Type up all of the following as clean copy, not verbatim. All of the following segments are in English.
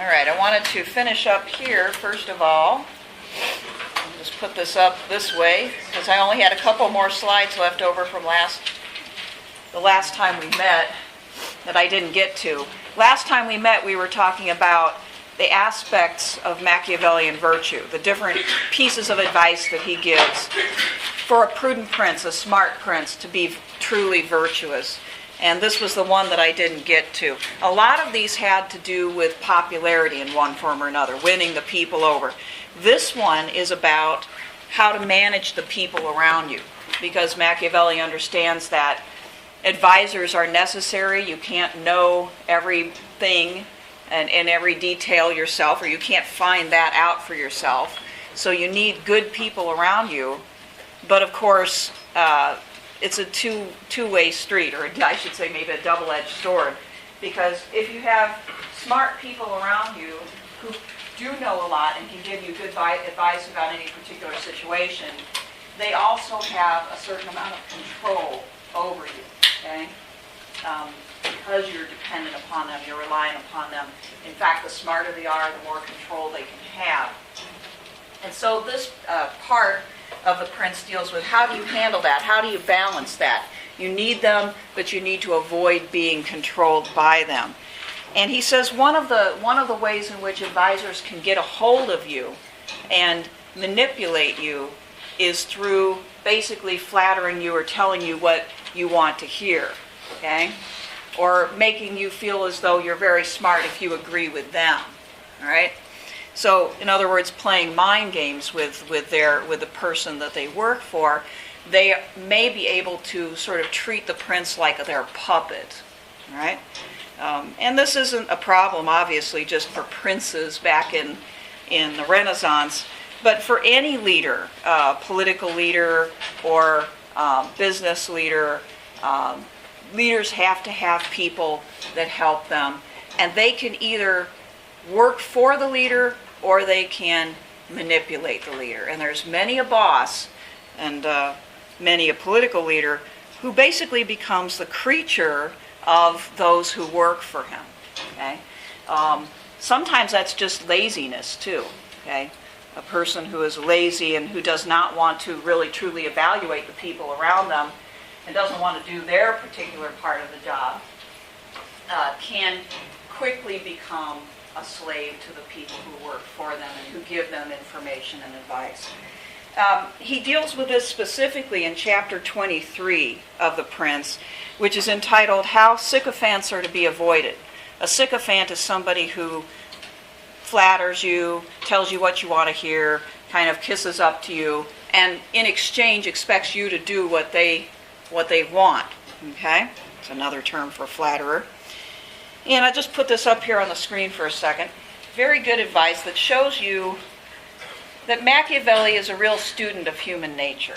right, I wanted to finish up here, first of all. I'll just put this up this way, because I only had a couple more slides left over from the last time we met that I didn't get to. Last time we met, we were talking about the aspects of Machiavellian virtue, the different pieces of advice that he gives for a prudent prince, a smart prince, to be truly virtuous. And this was the one that I didn't get to. A lot of these had to do with popularity in one form or another, winning the people over. This one is about how to manage the people around you, because Machiavelli understands that advisors are necessary. You can't know everything and in every detail yourself, or you can't find that out for yourself. So you need good people around you. But of course, it's a two-way street, or I should say maybe a double-edged sword, because if you have smart people around you who do know a lot and can give you good advice about any particular situation, they also have a certain amount of control over you, okay? Because you're dependent upon them, you're relying upon them. In fact, the smarter they are, the more control they can have. And so this part of the prince deals with how do you handle that? How do you balance that? You need them, but you need to avoid being controlled by them. And he says one of the ways in which advisors can get a hold of you and manipulate you is through basically flattering you or telling you what you want to hear, okay? Or making you feel as though you're very smart if you agree with them, all right? So, in other words, playing mind games with the person that they work for, they may be able to sort of treat the prince like their puppet, right? And this isn't a problem, obviously, just for princes back in the Renaissance, but for any leader, political leader or business leader. Leaders have to have people that help them, and they can either work for the leader or they can manipulate the leader. And there's many a boss and many a political leader who basically becomes the creature of those who work for him. Okay? Sometimes that's just laziness too. Okay? A person who is lazy and who does not want to really truly evaluate the people around them and doesn't want to do their particular part of the job can quickly become a slave to the people who work for them and who give them information and advice. He deals with this specifically in chapter 23 of The Prince, which is entitled How Sycophants Are to Be Avoided. A sycophant is somebody who flatters you, tells you what you want to hear, kind of kisses up to you, and in exchange expects you to do what they want. Okay? It's another term for flatterer. And I'll just put this up here on the screen for a second. Very good advice that shows you that Machiavelli is a real student of human nature.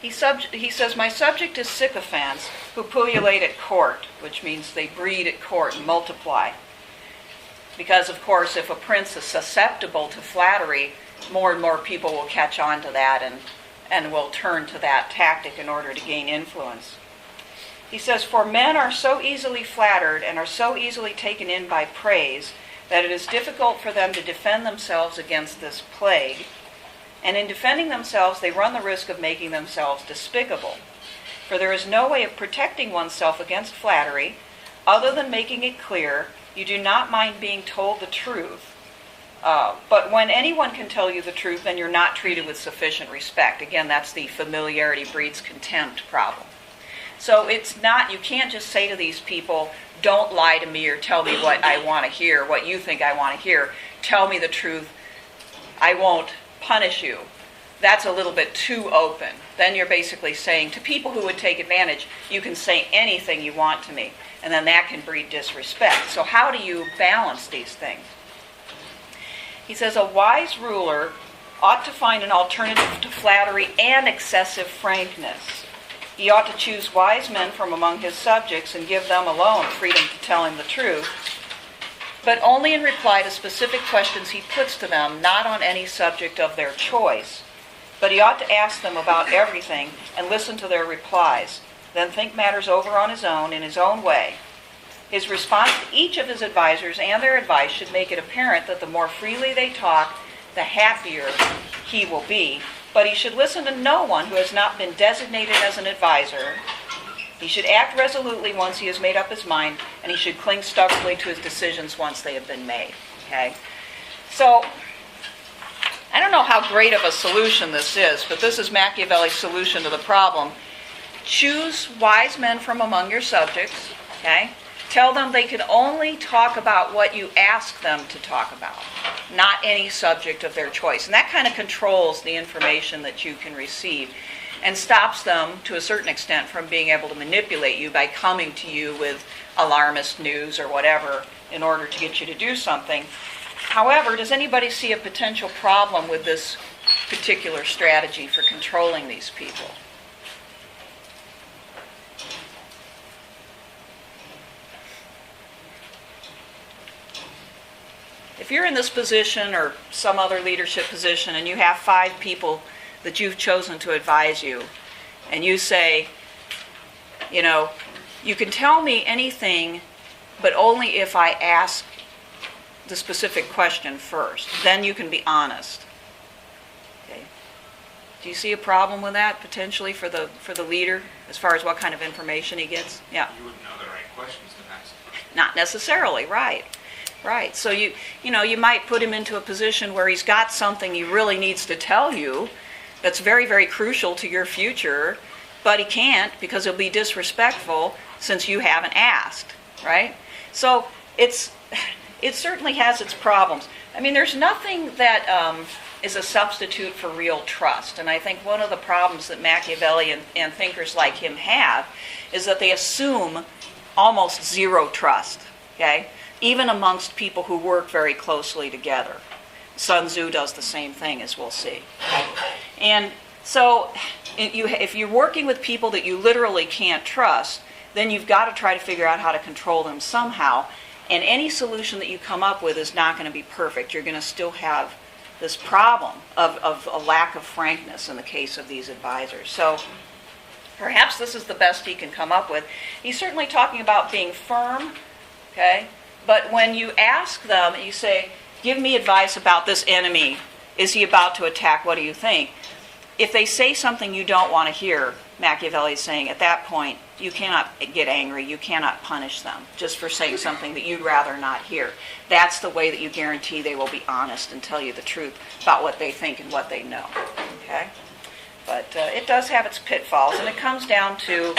He says, my subject is sycophants who pullulate at court, which means they breed at court and multiply. Because, of course, if a prince is susceptible to flattery, more and more people will catch on to that and will turn to that tactic in order to gain influence. He says, for men are so easily flattered and are so easily taken in by praise that it is difficult for them to defend themselves against this plague. And in defending themselves, they run the risk of making themselves despicable. For there is no way of protecting oneself against flattery other than making it clear you do not mind being told the truth. But when anyone can tell you the truth, then you're not treated with sufficient respect. Again, that's the familiarity breeds contempt problem. So it's not, you can't just say to these people, don't lie to me or tell me what I want to hear, what you think I want to hear. Tell me the truth. I won't punish you. That's a little bit too open. Then you're basically saying to people who would take advantage, you can say anything you want to me. And then that can breed disrespect. So how do you balance these things? He says, a wise ruler ought to find an alternative to flattery and excessive frankness. He ought to choose wise men from among his subjects and give them alone freedom to tell him the truth, but only in reply to specific questions he puts to them, not on any subject of their choice. But he ought to ask them about everything and listen to their replies, then think matters over on his own, in his own way. His response to each of his advisors and their advice should make it apparent that the more freely they talk, the happier he will be. But he should listen to no one who has not been designated as an advisor. He should act resolutely once he has made up his mind, and he should cling stubbornly to his decisions once they have been made. Okay? So, I don't know how great of a solution this is, but this is Machiavelli's solution to the problem. Choose wise men from among your subjects. Okay? Tell them they can only talk about what you ask them to talk about, not any subject of their choice. And that kind of controls the information that you can receive and stops them, to a certain extent, from being able to manipulate you by coming to you with alarmist news or whatever in order to get you to do something. However, does anybody see a potential problem with this particular strategy for controlling these people? If you're in this position or some other leadership position and you have 5 people that you've chosen to advise you, and you say, you can tell me anything, but only if I ask the specific question first. Then you can be honest. Okay. Do you see a problem with that potentially for the leader as far as what kind of information he gets? Yeah. You wouldn't know the right questions to ask. Not necessarily, right. Right. So you might put him into a position where he's got something he really needs to tell you that's very, very crucial to your future, but he can't because he'll be disrespectful since you haven't asked, right? So it certainly has its problems. I mean, there's nothing that is a substitute for real trust. And I think one of the problems that Machiavelli and thinkers like him have is that they assume almost zero trust, okay? Even amongst people who work very closely together. Sun Tzu does the same thing, as we'll see. And so if you're working with people that you literally can't trust, then you've got to try to figure out how to control them somehow. And any solution that you come up with is not going to be perfect. You're going to still have this problem of a lack of frankness in the case of these advisors. So perhaps this is the best he can come up with. He's certainly talking about being firm, okay? But when you ask them, you say, give me advice about this enemy. Is he about to attack? What do you think? If they say something you don't want to hear, Machiavelli is saying, at that point, you cannot get angry. You cannot punish them just for saying something that you'd rather not hear. That's the way that you guarantee they will be honest and tell you the truth about what they think and what they know. Okay? But it does have its pitfalls, and it comes down to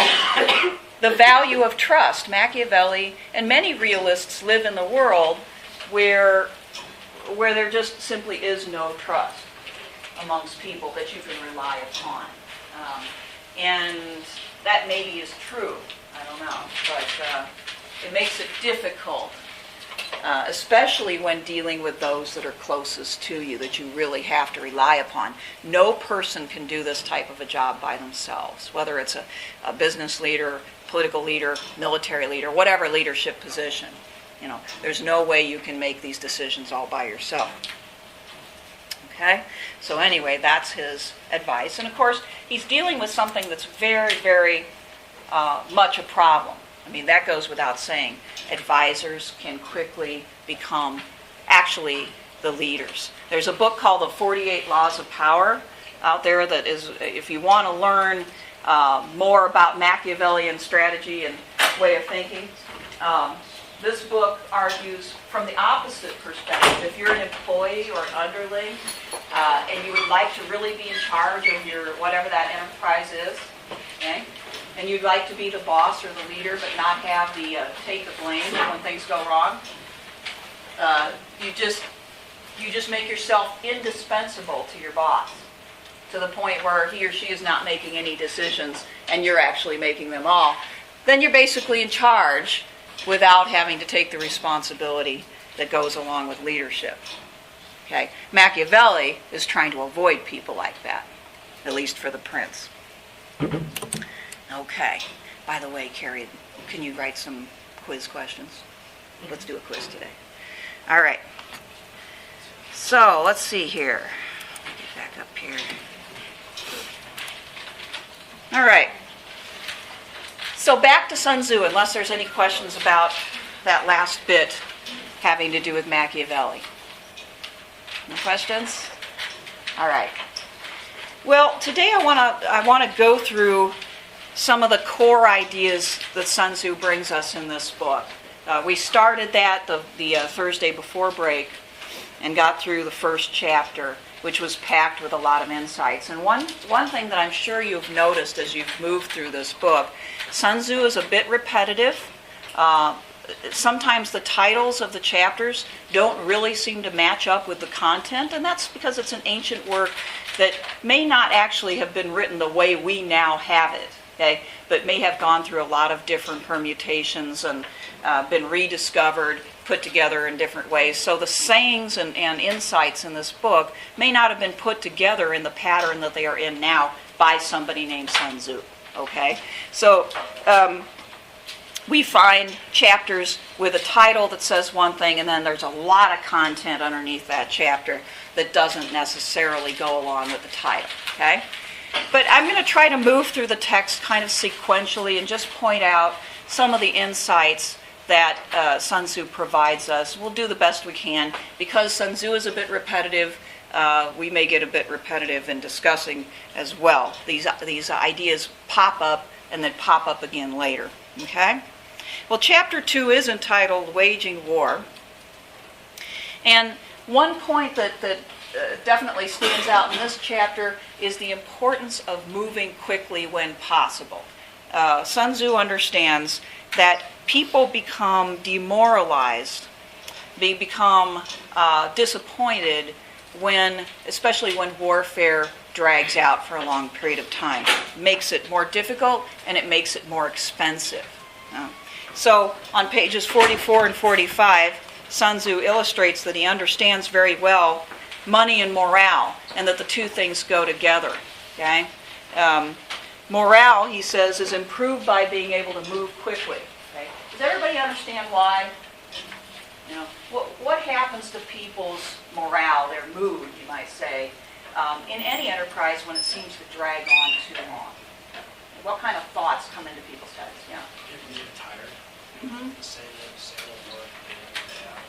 the value of trust. Machiavelli and many realists live in the world where there just simply is no trust amongst people that you can rely upon. And that maybe is true. I don't know. But it makes it difficult, especially when dealing with those that are closest to you, that you really have to rely upon. No person can do this type of a job by themselves, whether it's a business leader, political leader, military leader, whatever leadership position. There's no way you can make these decisions all by yourself. Okay? So anyway, that's his advice. And of course, he's dealing with something that's very, very much a problem. I mean, that goes without saying. Advisors can quickly become actually the leaders. There's a book called The 48 Laws of Power out there that is, if you want to learn more about Machiavellian strategy and way of thinking, this book argues from the opposite perspective. If you're an employee or an underling and you would like to really be in charge of your whatever that enterprise is, okay, and you'd like to be the boss or the leader but not have the take the blame when things go wrong, you just make yourself indispensable to your boss to the point where he or she is not making any decisions and you're actually making them all. Then you're basically in charge without having to take the responsibility that goes along with leadership. Okay? Machiavelli is trying to avoid people like that, at least for the prince. Okay. By the way, Carrie, can you write some quiz questions? Let's do a quiz today. All right. So, let's see here. Get back up here. All right. So back to Sun Tzu, unless there's any questions about that last bit having to do with Machiavelli. Any questions? All right. Well, today I want to go through some of the core ideas that Sun Tzu brings us in this book. We started that the Thursday before break and got through the first chapter, which was packed with a lot of insights. And one thing that I'm sure you've noticed as you've moved through this book, Sun Tzu is a bit repetitive. Sometimes the titles of the chapters don't really seem to match up with the content, and that's because it's an ancient work that may not actually have been written the way we now have it, okay, but may have gone through a lot of different permutations and been rediscovered, put together in different ways. So the sayings and insights in this book may not have been put together in the pattern that they are in now by somebody named Sun Tzu, okay? So we find chapters with a title that says one thing, and then there's a lot of content underneath that chapter that doesn't necessarily go along with the title, okay? But I'm going to try to move through the text kind of sequentially and just point out some of the insights that Sun Tzu provides us. We'll do the best we can. Because Sun Tzu is a bit repetitive, we may get a bit repetitive in discussing as well. These ideas pop up and then pop up again later, okay? Well, chapter 2 is entitled Waging War. And one point that definitely stands out in this chapter is the importance of moving quickly when possible. Sun Tzu understands that people become demoralized, they become disappointed especially when warfare drags out for a long period of time. It makes it more difficult and it makes it more expensive. So on pages 44 and 45, Sun Tzu illustrates that he understands very well money and morale, and that the two things go together. Okay? Morale, he says, is improved by being able to move quickly. Okay? Does everybody understand why? You know, what happens to people's morale, their mood, you might say, in any enterprise when it seems to drag on too long? What kind of thoughts come into people's heads? Yeah. People get tired. Mm-hmm. The same old work day in, day out.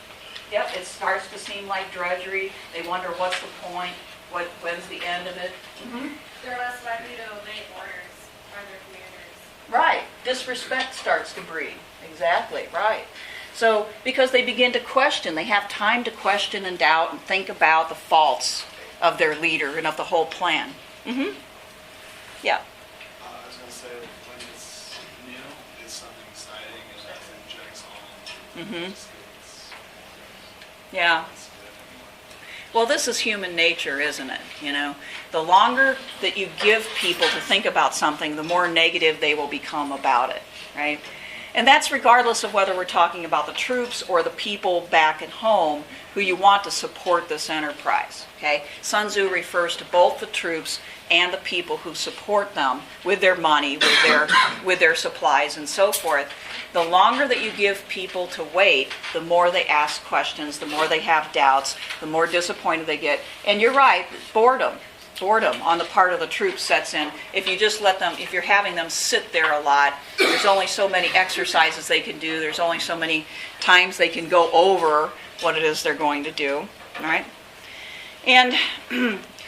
Yep, it starts to seem like drudgery. They wonder what's the point, when's the end of it. Mm-hmm. They're less likely to obey orders from their commanders. Right, disrespect starts to breed. Exactly, right. So, because they begin to question, they have time to question and doubt and think about the faults of their leader and of the whole plan. Mm-hmm. Yeah. I was going to say, when it's new, it's something exciting and as it drags on. Mm-hmm. It's Yeah. good. Well, this is human nature, isn't it? You know, the longer that you give people to think about something, the more negative they will become about it, right? And that's regardless of whether we're talking about the troops or the people back at home who you want to support this enterprise, okay? Sun Tzu refers to both the troops and the people who support them with their money, with their supplies and so forth. The longer that you give people to wait, the more they ask questions, the more they have doubts, the more disappointed they get. And you're right, boredom on the part of the troops sets in. If you just let them, if you're having them sit there a lot, there's only so many exercises they can do, there's only so many times they can go over what it is they're going to do, all right? And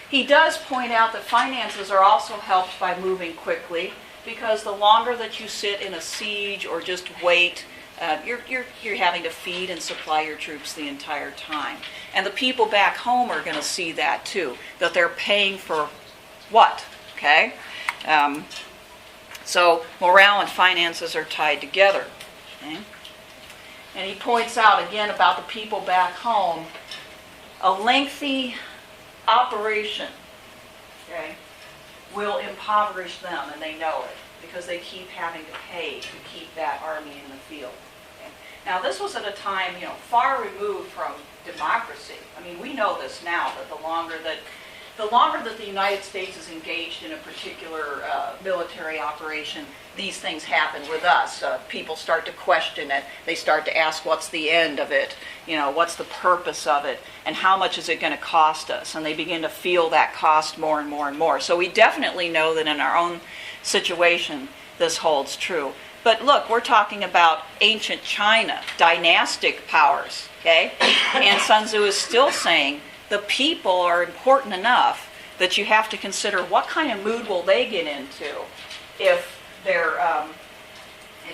he does point out that finances are also helped by moving quickly, because the longer that you sit in a siege or just wait, you're having to feed and supply your troops the entire time. And the people back home are going to see that too, that they're paying for what, okay? So morale and finances are tied together. Okay? And he points out again about the people back home, a lengthy operation, okay, will impoverish them, and they know it, because they keep having to pay to keep that army in the field. Okay? Now, this was at a time, far removed from democracy. I mean, we know this now, that the longer that the United States is engaged in a particular military operation, these things happen with us. People start to question it. They start to ask, what's the end of it? What's the purpose of it? And how much is it going to cost us? And they begin to feel that cost more and more and more. So we definitely know that in our own situation, this holds true. But look, we're talking about ancient China, dynastic powers, okay? And Sun Tzu is still saying the people are important enough that you have to consider what kind of mood will they get into if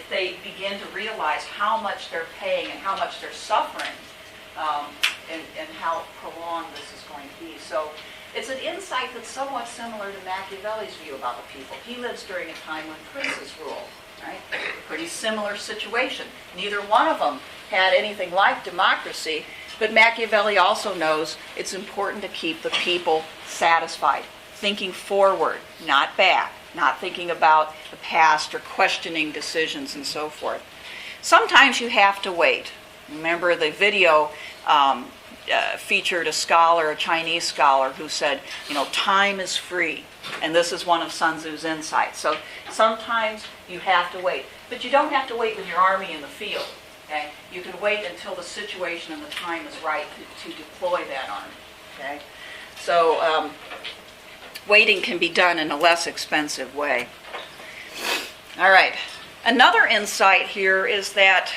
they begin to realize how much they're paying and how much they're suffering, and how prolonged this is going to be. So it's an insight that's somewhat similar to Machiavelli's view about the people. He lives during a time when princes ruled, right? A pretty similar situation. Neither one of them had anything like democracy, but Machiavelli also knows it's important to keep the people satisfied, thinking forward, not back, not thinking about the past or questioning decisions and so forth. Sometimes you have to wait. Remember the video featured a scholar, a Chinese scholar, who said, time is free. And this is one of Sun Tzu's insights. So sometimes you have to wait. But you don't have to wait with your army in the field. Okay? You can wait until the situation and the time is right to deploy that army. Okay? So waiting can be done in a less expensive way. All right. Another insight here is that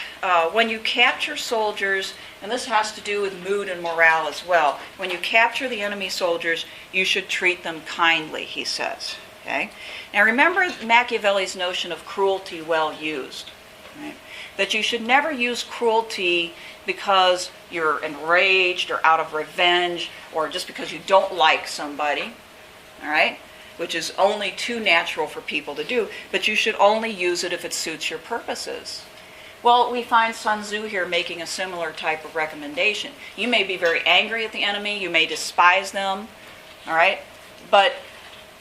when you capture soldiers, and this has to do with mood and morale as well, when you capture the enemy soldiers, you should treat them kindly, he says. Okay? Now remember Machiavelli's notion of cruelty well used. Right? That you should never use cruelty because you're enraged or out of revenge or just because you don't like somebody. All right? Which is only too natural for people to do, but you should only use it if it suits your purposes. Well, we find Sun Tzu here making a similar type of recommendation. You may be very angry at the enemy, you may despise them, all right? But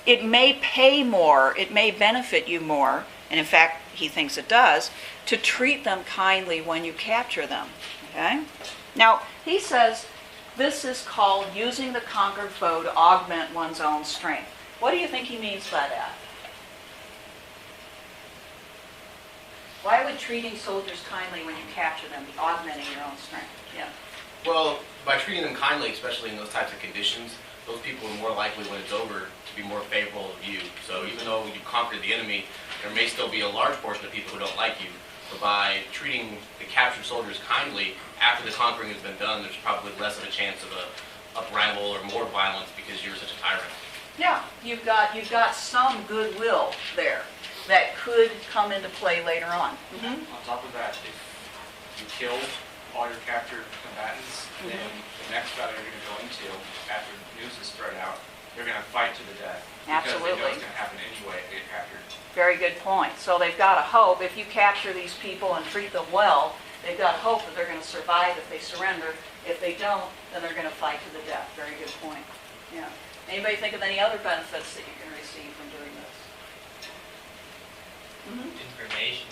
it may pay more, it may benefit you more, and in fact, he thinks it does, to treat them kindly when you capture them, okay? Now, he says this is called using the conquered foe to augment one's own strength. What do you think he means by that? Why would treating soldiers kindly when you capture them be augmenting your own strength? Yeah. Well, by treating them kindly, especially in those types of conditions, those people are more likely when it's over to be more favorable of you. So even though you conquered the enemy, there may still be a large portion of people who don't like you. But by treating the captured soldiers kindly, after the conquering has been done, there's probably less of a chance of a uprising or more violence because you're such a tyrant. Yeah, you've got some goodwill there that could come into play later on. Mm-hmm. On top of that, if you kill all your captured combatants, then the next battle you're going to go into, after news is spread out, they're going to fight to the death. Absolutely. Because they know it's going to happen anyway if they get captured. Very good point. So they've got a hope. If you capture these people and treat them well, they've got hope that they're going to survive if they surrender. If they don't, then they're going to fight to the death. Very good point. Yeah. Anybody think of any other benefits that you can receive from doing this? Information.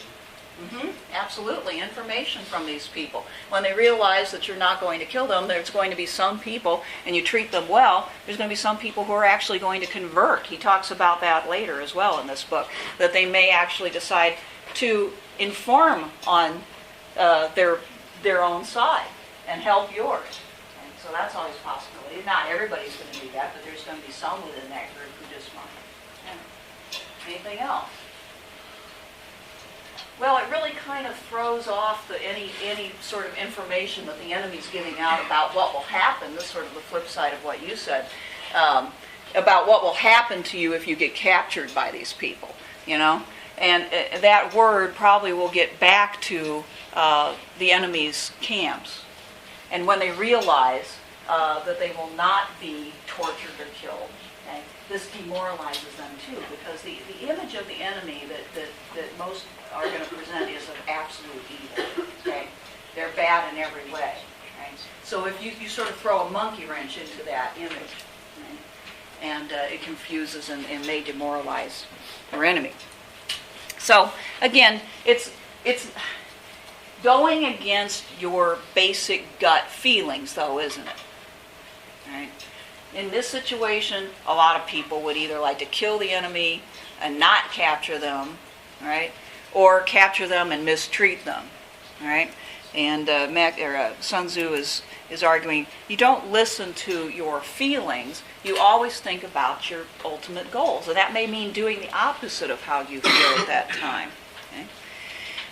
Absolutely, information from these people. When they realize that you're not going to kill them, there's going to be some people, and you treat them well, there's going to be some people who are actually going to convert. He talks about that later as well in this book, that they may actually decide to inform on their own side and help yours. And so that's always a possibility. Not everybody's going to do that, but there's going to be some within that group who just want it. Yeah. Anything else? Well, it really kind of throws off any sort of information that the enemy's giving out about what will happen. This is sort of the flip side of what you said, about what will happen to you if you get captured by these people, And that word probably will get back to the enemy's camps. And when they realize that they will not be tortured or killed, okay, this demoralizes them too, because the image of the enemy that most are going to present is of absolute evil. Okay? They're bad in every way. Right? So if you sort of throw a monkey wrench into that image, right, and it confuses and may demoralize your enemy. So again, it's going against your basic gut feelings, though, isn't it? Right? In this situation, a lot of people would either like to kill the enemy and not capture them, right? Or capture them and mistreat them, right? And Sun Tzu is arguing, you don't listen to your feelings, you always think about your ultimate goals. And that may mean doing the opposite of how you feel at that time. Okay?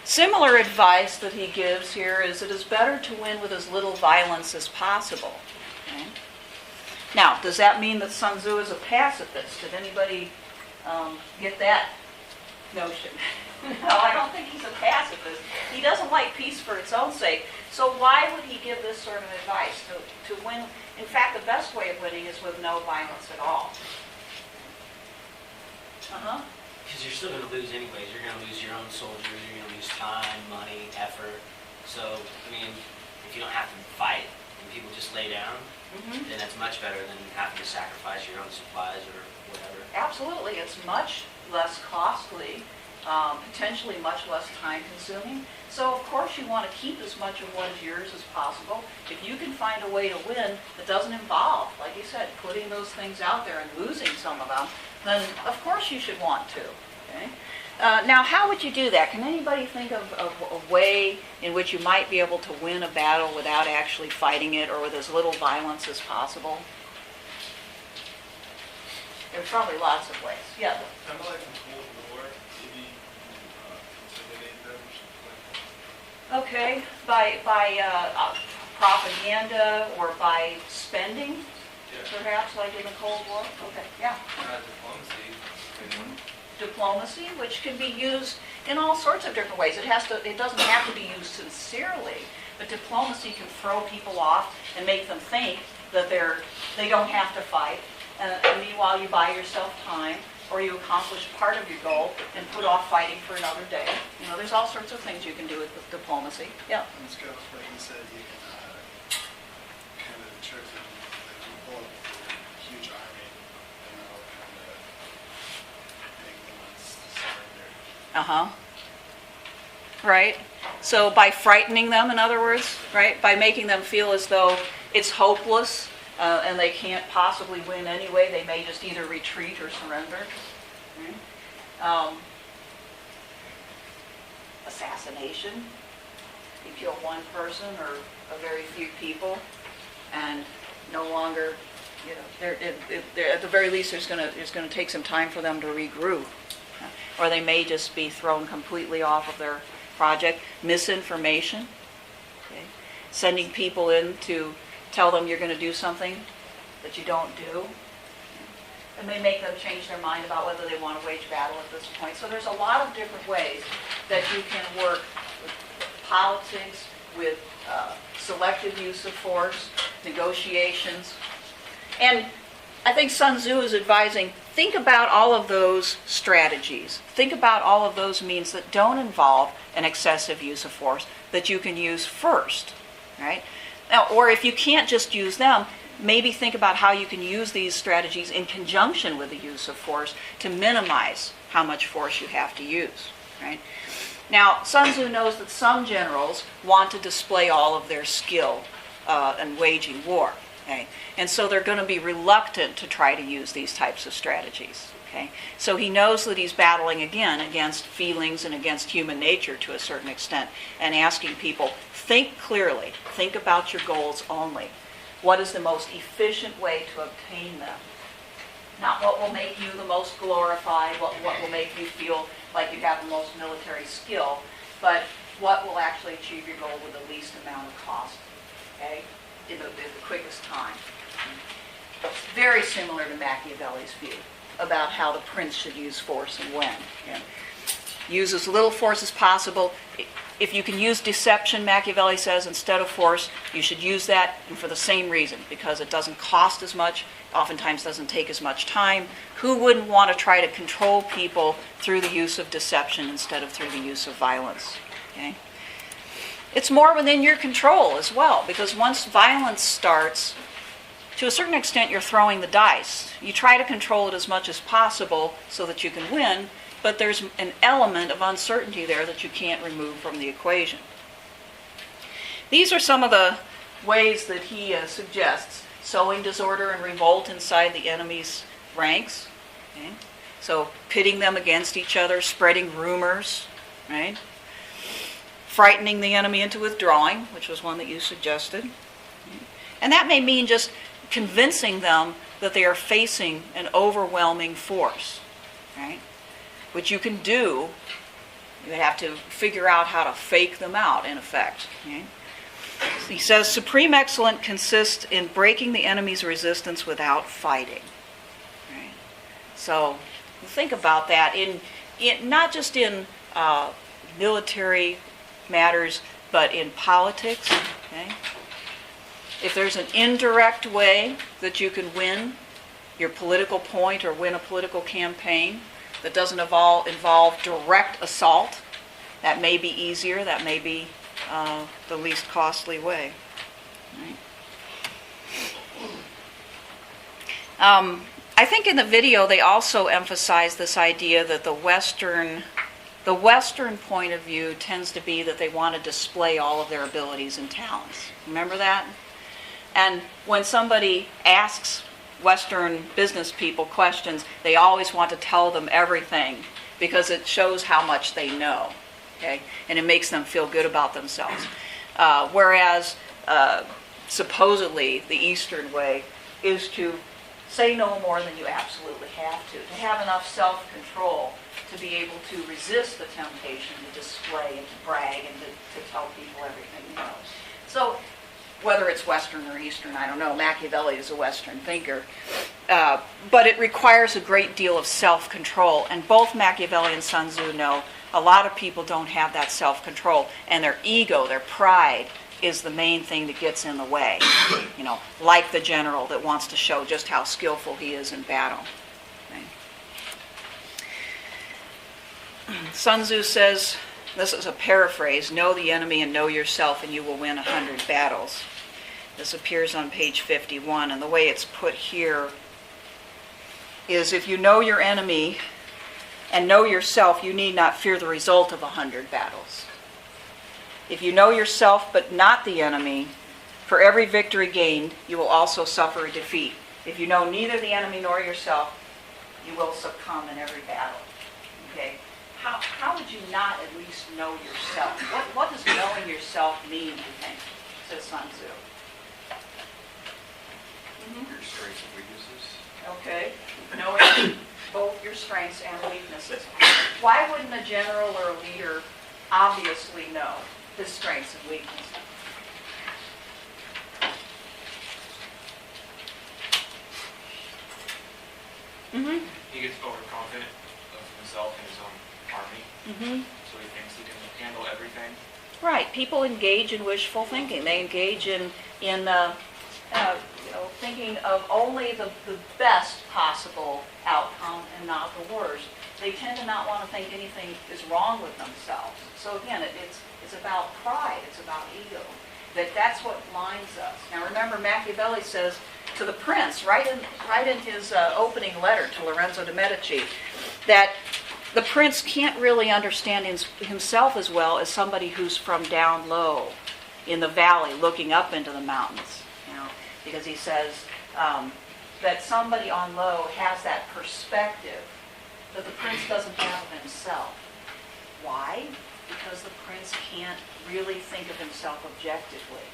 Similar advice that he gives here is it is better to win with as little violence as possible. Okay? Now, does that mean that Sun Tzu is a pacifist? Did anybody get that notion? No, I don't think he's a pacifist. He doesn't like peace for its own sake. So why would he give this sort of advice? To win, in fact, the best way of winning is with no violence at all. Because you're still going to lose anyways. You're going to lose your own soldiers. You're going to lose time, money, effort. So, I mean, if you don't have to fight and people just lay down, then that's much better than having to sacrifice your own supplies or whatever. Absolutely. It's much less costly, potentially much less time-consuming. So, of course, you want to keep as much of what is yours as possible. If you can find a way to win that doesn't involve, like you said, putting those things out there and losing some of them, then of course you should want to. Okay? Now, how would you do that? Can anybody think of a way in which you might be able to win a battle without actually fighting it or with as little violence as possible? There's probably lots of ways. Yeah. Kind of like in Cold War, maybe intimidate them or something like that. Okay. By propaganda or by spending, perhaps, like in the Cold War? Okay. Yeah. Diplomacy. Diplomacy, which can be used in all sorts of different ways. It doesn't have to be used sincerely, but diplomacy can throw people off and make them think that they don't have to fight. And meanwhile, you buy yourself time, or you accomplish part of your goal and put off fighting for another day. You know, there's all sorts of things you can do with diplomacy. Yeah. And it's kind of like you said, you can kind of trick them, like you pull up a huge army, and that'll kind of make them surrender. Right. So by frightening them, in other words, right, by making them feel as though it's hopeless and they can't possibly win anyway, they may just either retreat or surrender. Assassination. You kill one person or a very few people, and no longer, you know, they're at the very least, it's going to take some time for them to regroup, or they may just be thrown completely off of their project. Misinformation. Okay. Sending people in to tell them you're going to do something that you don't do. It may make them change their mind about whether they want to wage battle at this point. So there's a lot of different ways that you can work with politics, with selective use of force, negotiations. And I think Sun Tzu is advising, think about all of those strategies. Think about all of those means that don't involve an excessive use of force that you can use first, right? Now, or if you can't just use them, maybe think about how you can use these strategies in conjunction with the use of force to minimize how much force you have to use, right? Now, Sun Tzu knows that some generals want to display all of their skill in waging war, okay? And so they're going to be reluctant to try to use these types of strategies, okay? So he knows that he's battling, again, against feelings and against human nature to a certain extent, and asking people, think clearly, think about your goals only. What is the most efficient way to obtain them? Not what will make you the most glorified, what will make you feel like you have the most military skill, but what will actually achieve your goal with the least amount of cost, okay, in the quickest time. It's very similar to Machiavelli's view about how the prince should use force and when. Yeah. Use as little force as possible. If you can use deception, Machiavelli says, instead of force, you should use that, and for the same reason, because it doesn't cost as much, oftentimes doesn't take as much time. Who wouldn't want to try to control people through the use of deception instead of through the use of violence? Okay? It's more within your control as well, because once violence starts, to a certain extent, you're throwing the dice. You try to control it as much as possible so that you can win, but there's an element of uncertainty there that you can't remove from the equation. These are some of the ways that he suggests: sowing disorder and revolt inside the enemy's ranks. Okay? So pitting them against each other, spreading rumors, right? Frightening the enemy into withdrawing, which was one that you suggested. And that may mean just convincing them that they are facing an overwhelming force, right? Which you can do You have to figure out how to fake them out, in effect. Okay? He says, supreme excellence consists in breaking the enemy's resistance without fighting. Right? So think about that, in not just in military matters, but in politics. Okay? If there's an indirect way that you can win your political point or win a political campaign that doesn't involve direct assault, that may be easier, that may be the least costly way. Right? I think in the video they also emphasize this idea that the Western point of view tends to be that they want to display all of their abilities and talents. Remember that? And when somebody asks Western business people questions, they always want to tell them everything because it shows how much they know, okay? And it makes them feel good about themselves. Whereas supposedly the Eastern way is to say no more than you absolutely have to have enough self-control to be able to resist the temptation to display and to brag and to tell people everything he knows. So whether it's Western or Eastern, I don't know. Machiavelli is a Western thinker. But it requires a great deal of self-control. And both Machiavelli and Sun Tzu know a lot of people don't have that self-control. And their ego, their pride, is the main thing that gets in the way. You know, like the general that wants to show just how skillful he is in battle. Okay. Sun Tzu says, this is a paraphrase, know the enemy and know yourself and you will win 100 battles. This appears on page 51, and the way it's put here is if you know your enemy and know yourself, you need not fear the result of 100 battles. If you know yourself but not the enemy, for every victory gained, you will also suffer a defeat. If you know neither the enemy nor yourself, you will succumb in every battle. Okay? How would you not at least know yourself? What does knowing yourself mean, you think? Says Sun Tzu. Your strengths and weaknesses. Okay. Knowing both your strengths and weaknesses. Why wouldn't a general or a leader obviously know his strengths and weaknesses? Mm-hmm. He gets overconfident of himself and his own army, so he thinks he can handle everything. Right. People engage in wishful thinking. They engage in thinking of only the best possible outcome and not the worst. They tend to not want to think anything is wrong with themselves. So again, it's about pride. It's about ego. That's what blinds us. Now remember, Machiavelli says to the prince, right in his opening letter to Lorenzo de' Medici, that the prince can't really understand himself as well as somebody who's from down low in the valley looking up into the mountains. Because he says that somebody on low has that perspective that the prince doesn't have of himself. Why? Because the prince can't really think of himself objectively.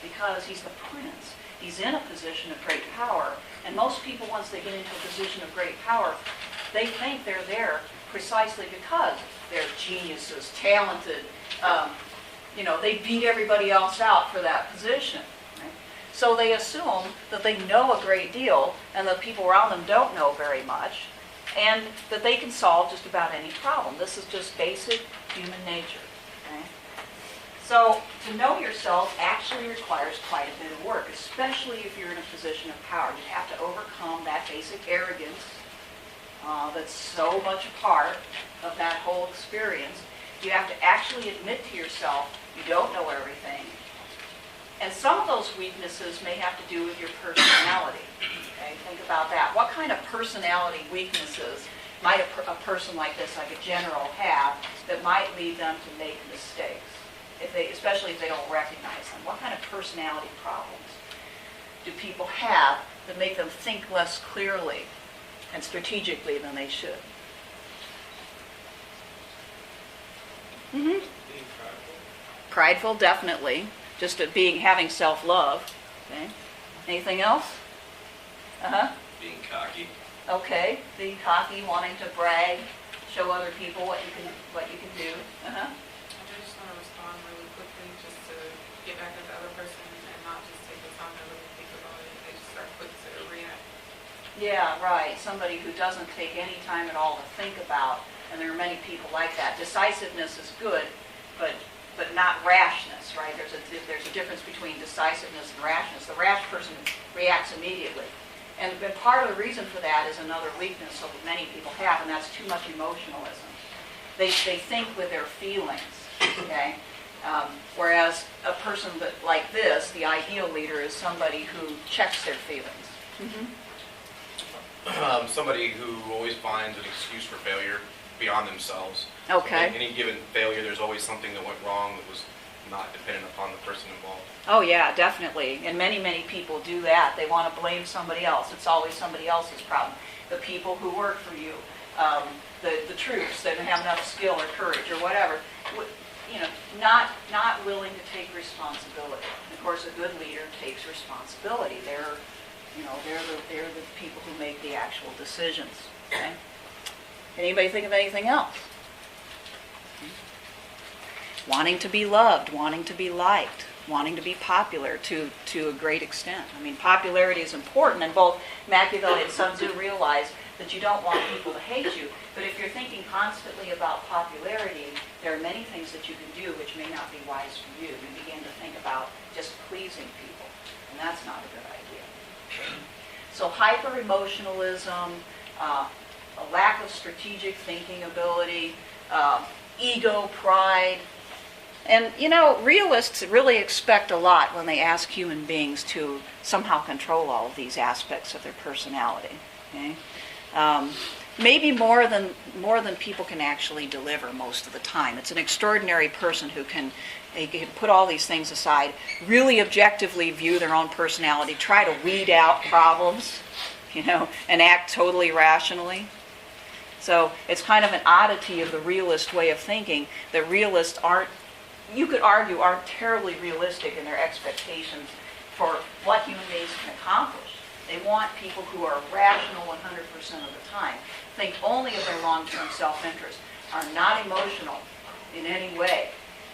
Because he's the prince. He's in a position of great power. And most people, once they get into a position of great power, they think they're there precisely because they're geniuses, talented. They beat everybody else out for that position. Right? So they assume that they know a great deal and that people around them don't know very much, and that they can solve just about any problem. This is just basic human nature. Okay? So to know yourself actually requires quite a bit of work, especially if you're in a position of power. You have to overcome that basic arrogance that's so much a part of that whole experience. You have to actually admit to yourself you don't know everything. And some of those weaknesses may have to do with your personality. Okay? Think about that. What kind of personality weaknesses might a person like this, like a general, have that might lead them to make mistakes, especially if they don't recognize them? What kind of personality problems do people have that make them think less clearly and strategically than they should? Mm-hmm. Being prideful. Prideful, definitely. Just having self-love. Okay. Anything else? Being cocky. Okay. Being cocky, wanting to brag, show other people what you can do. Uh-huh. I just want to respond really quickly, just to get back at the other person and not just take the time to really think about it. They just start quick to react. Yeah, right. Somebody who doesn't take any time at all to think about, and there are many people like that. Decisiveness is good, but not rashness, right? There's a difference between decisiveness and rashness. The rash person reacts immediately. And part of the reason for that is another weakness that many people have, and that's too much emotionalism. They think with their feelings, okay? Whereas a person like this, the ideal leader, is somebody who checks their feelings. Mm-hmm. Somebody who always finds an excuse for failure beyond themselves. Okay. So in any given failure, there's always something that went wrong that was not dependent upon the person involved. Oh yeah, definitely. And many people do that. They want to blame somebody else. It's always somebody else's problem. The people who work for you, the troops that don't have enough skill or courage or whatever, not willing to take responsibility. Of course, a good leader takes responsibility. They're the people who make the actual decisions. Okay? Anybody think of anything else? Wanting to be loved, wanting to be liked, wanting to be popular to a great extent. I mean, popularity is important, and both Machiavelli and Sun Tzu realize that you don't want people to hate you. But if you're thinking constantly about popularity, there are many things that you can do which may not be wise for you. You begin to think about just pleasing people, and that's not a good idea. So hyper-emotionalism, a lack of strategic thinking ability, ego, pride. And, realists really expect a lot when they ask human beings to somehow control all of these aspects of their personality. Okay? Maybe more than people can actually deliver most of the time. It's an extraordinary person who can put all these things aside, really objectively view their own personality, try to weed out problems, and act totally rationally. So it's kind of an oddity of the realist way of thinking that realists you could argue, aren't terribly realistic in their expectations for what human beings can accomplish. They want people who are rational 100% of the time, think only of their long-term self-interest, are not emotional in any way,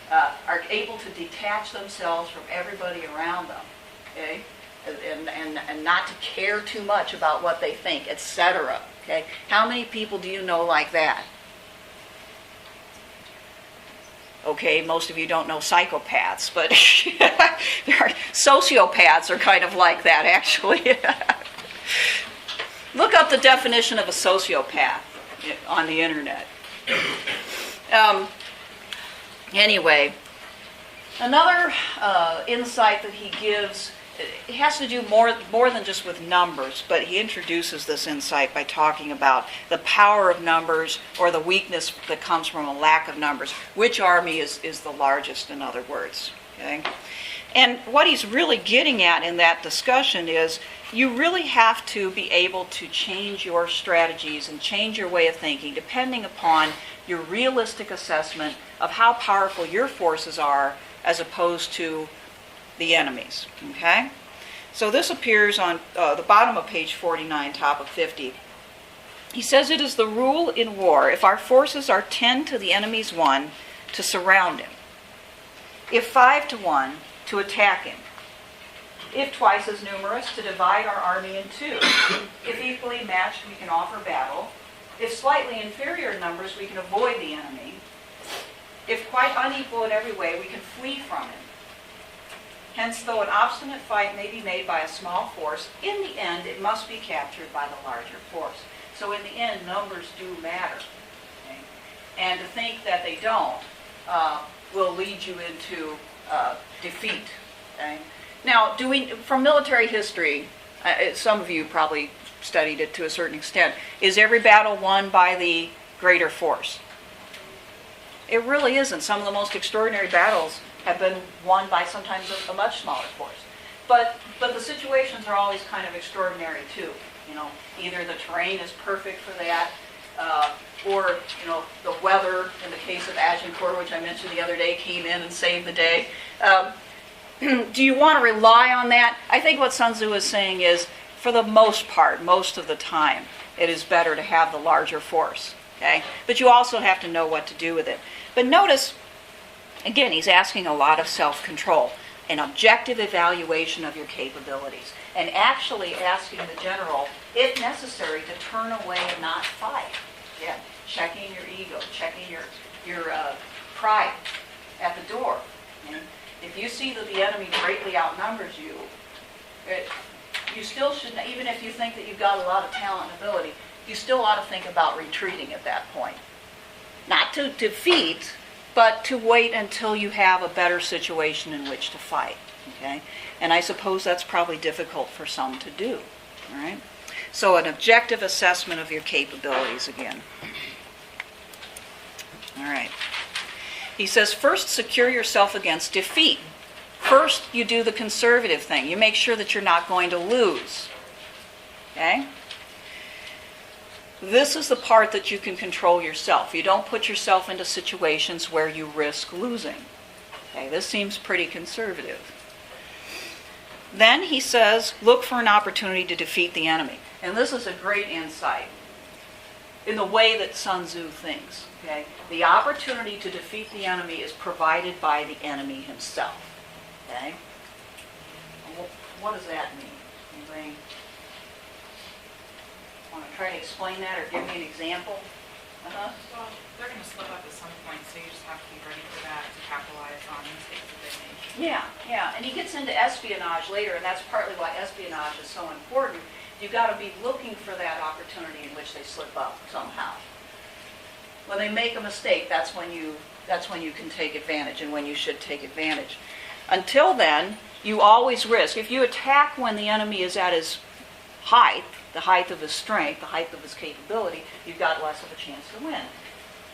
are able to detach themselves from everybody around them, okay? And not to care too much about what they think, etc. Okay? How many people do you know like that? Okay, most of you don't know psychopaths, but there are sociopaths are kind of like that, actually. Look up the definition of a sociopath on the internet. Anyway, another insight that he gives, it has to do more than just with numbers, but he introduces this insight by talking about the power of numbers or the weakness that comes from a lack of numbers. Which army is the largest, in other words. Okay? And what he's really getting at in that discussion is you really have to be able to change your strategies and change your way of thinking depending upon your realistic assessment of how powerful your forces are as opposed to the enemies. Okay? So this appears on the bottom of page 49, top of 50. He says it is the rule in war, if our forces are 10 to the enemy's 1, to surround him. If 5 to 1, to attack him. If twice as numerous, to divide our army in 2. If equally matched, we can offer battle. If slightly inferior numbers, we can avoid the enemy. If quite unequal in every way, we can flee from him. Hence, though an obstinate fight may be made by a small force, in the end it must be captured by the larger force. So in the end, numbers do matter. Okay? And to think that they don't will lead you into defeat. Okay? Now, from military history, some of you probably studied it to a certain extent, is every battle won by the greater force? It really isn't. Some of the most extraordinary battles have been won by sometimes a much smaller force. But the situations are always kind of extraordinary too. Either the terrain is perfect for that, or the weather, in the case of Agincourt, which I mentioned the other day, came in and saved the day. Do you want to rely on that? I think what Sun Tzu is saying is, for the most part, most of the time, it is better to have the larger force. Okay? But you also have to know what to do with it. But notice, again, he's asking a lot of self-control, an objective evaluation of your capabilities, and actually asking the general, if necessary, to turn away and not fight. Again, checking your ego, checking your pride at the door. And if you see that the enemy greatly outnumbers you, you still should, even if you think that you've got a lot of talent and ability, you still ought to think about retreating at that point. Not to defeat, but to wait until you have a better situation in which to fight. Okay? And I suppose that's probably difficult for some to do. All right? So an objective assessment of your capabilities again. All right. He says, first, secure yourself against defeat. First, you do the conservative thing. You make sure that you're not going to lose. Okay? This is the part that you can control yourself. You don't put yourself into situations where you risk losing. Okay, this seems pretty conservative. Then he says, look for an opportunity to defeat the enemy. And this is a great insight in the way that Sun Tzu thinks. Okay? The opportunity to defeat the enemy is provided by the enemy himself. Okay? What does that mean? Anybody want to try to explain that or give me an example? Well, they're going to slip up at some point, so you just have to be ready for that to capitalize on mistakes that they make. Yeah. And he gets into espionage later, and that's partly why espionage is so important. You've got to be looking for that opportunity in which they slip up somehow. When they make a mistake, that's when you can take advantage and when you should take advantage. Until then, you always risk. If you attack when the enemy is at his height, the height of his strength, the height of his capability, you've got less of a chance to win.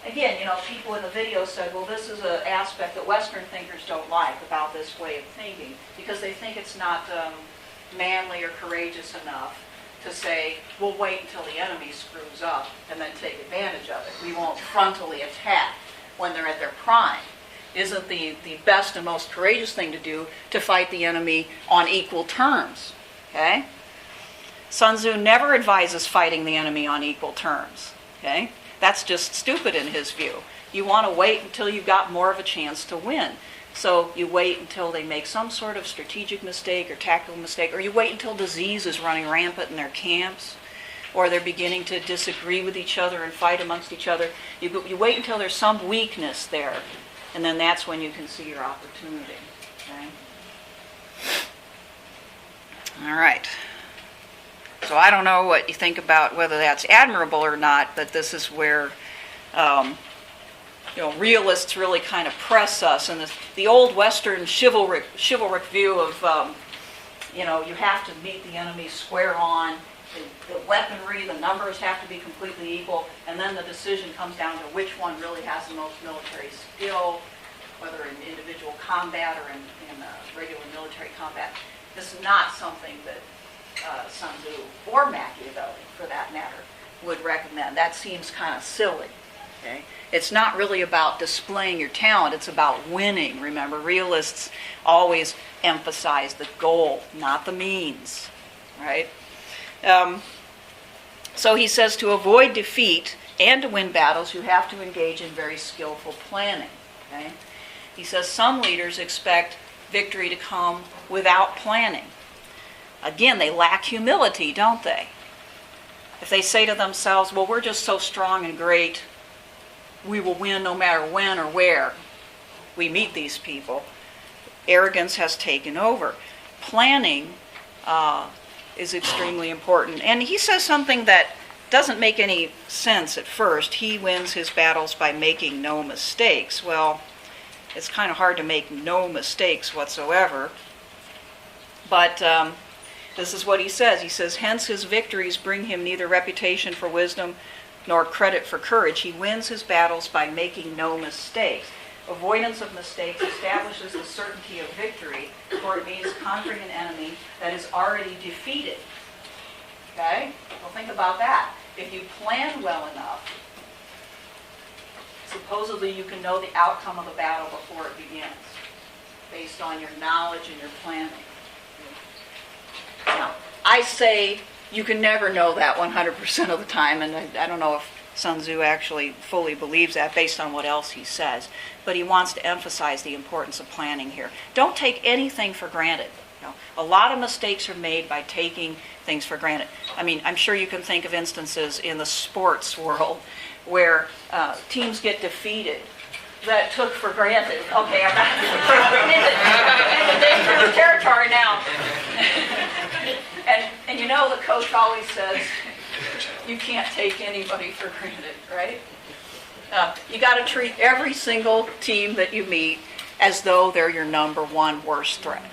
Again, people in the video said, well, this is an aspect that Western thinkers don't like about this way of thinking, because they think it's not manly or courageous enough to say, we'll wait until the enemy screws up and then take advantage of it. We won't frontally attack when they're at their prime. Isn't the best and most courageous thing to do to fight the enemy on equal terms? Okay? Sun Tzu never advises fighting the enemy on equal terms. Okay? That's just stupid in his view. You want to wait until you've got more of a chance to win. So you wait until they make some sort of strategic mistake or tactical mistake, or you wait until disease is running rampant in their camps, or they're beginning to disagree with each other and fight amongst each other. You wait until there's some weakness there, and then that's when you can see your opportunity. Okay? All right. So I don't know what you think about whether that's admirable or not, but this is where realists really kind of press us. And the old Western chivalric view of, you have to meet the enemy square on. The weaponry, the numbers have to be completely equal, and then the decision comes down to which one really has the most military skill, whether in individual combat or in regular military combat. This is not something that Sun Tzu or Machiavelli, for that matter, would recommend. That seems kind of silly. Okay? It's not really about displaying your talent, it's about winning. Remember, realists always emphasize the goal, not the means. Right? So he says to avoid defeat and to win battles, you have to engage in very skillful planning. Okay? He says some leaders expect victory to come without planning. Again, they lack humility, don't they? If they say to themselves, well, we're just so strong and great, we will win no matter when or where we meet these people, arrogance has taken over. Planning is extremely important. And he says something that doesn't make any sense at first. He wins his battles by making no mistakes. Well, it's kind of hard to make no mistakes whatsoever. But this is what he says. He says, hence his victories bring him neither reputation for wisdom nor credit for courage. He wins his battles by making no mistakes. Avoidance of mistakes establishes the certainty of victory, for it means conquering an enemy that is already defeated. Okay? Well, think about that. If you plan well enough, supposedly you can know the outcome of the battle before it begins, based on your knowledge and your planning. Now, I say you can never know that 100% of the time, and I don't know if Sun Tzu actually fully believes that based on what else he says. But he wants to emphasize the importance of planning here. Don't take anything for granted. You know, a lot of mistakes are made by taking things for granted. I mean, I'm sure you can think of instances in the sports world where teams get defeated that took for granted. Okay, I'm in the dangerous territory now. and you know, the coach always says, you can't take anybody for granted, right? You got to treat every single team that you meet as though they're your number one worst threat.